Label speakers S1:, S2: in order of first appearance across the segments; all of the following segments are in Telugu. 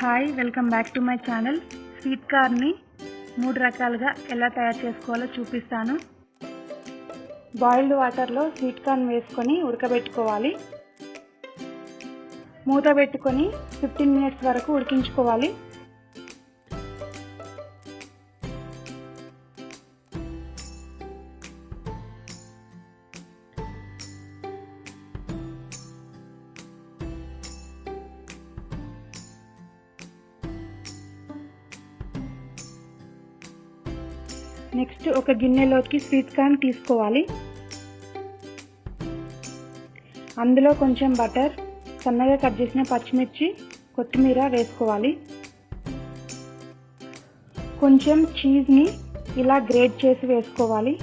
S1: Hi welcome back to my channel. Sweet కార్న్ని 3 రకాలుగా ఎలా తయారు చేసుకోవాలో చూపిస్తాను. బాయిల్డ్ వాటర్లో స్వీట్ కార్న్ వేసుకొని ఉడకబెట్టుకోవాలి. మూత పెట్టుకొని 15 మినిట్స్ వరకు ఉడికించుకోవాలి. నెక్స్ట్ ఒక గిన్నెలోకి స్వీట్ కార్న్ తీసుకోవాలి. అందులో కొంచెం బటర్, సన్నగా కట్ చేసిన పచ్చిమిర్చి, కొత్తిమీర వేసుకోవాలి. కొంచెం చీజ్ని ఇలా గ్రేట్ చేసి వేసుకోవాలి.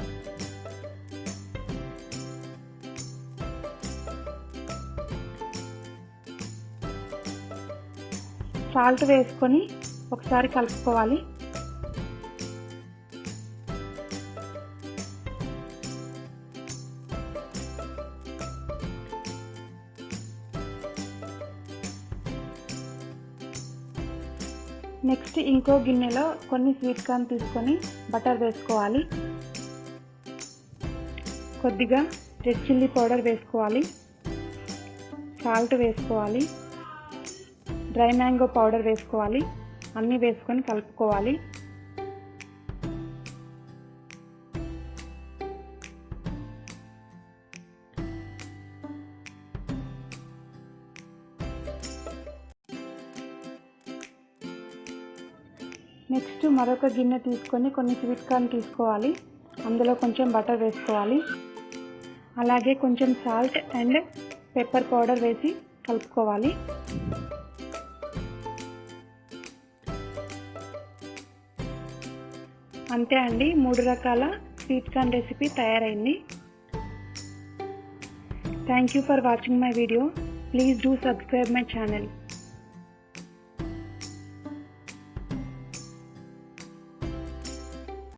S1: సాల్ట్ వేసుకొని ఒకసారి కలుపుకోవాలి. నెక్స్ట్ ఇంకో గిన్నెలో కొన్ని స్వీట్ కార్న్ తీసుకొని బటర్ వేసుకోవాలి. కొద్దిగా రెడ్ చిల్లీ పౌడర్ వేసుకోవాలి. సాల్ట్ వేసుకోవాలి. డ్రై మ్యాంగో పౌడర్ వేసుకోవాలి. అన్నీ వేసుకొని కలుపుకోవాలి. నెక్స్ట్ మరొక గిన్నె తీసుకొని కొన్ని స్వీట్ కార్న్ తీసుకోవాలి. అందులో కొంచెం బటర్ వేసుకోవాలి. అలాగే కొంచెం సాల్ట్ అండ్ పెప్పర్ పౌడర్ వేసి కలుపుకోవాలి. అంతే అండి, 3 రకాల స్వీట్ కార్న్ రెసిపీ తయారైంది. Thank you for watching my video. Please do subscribe my channel.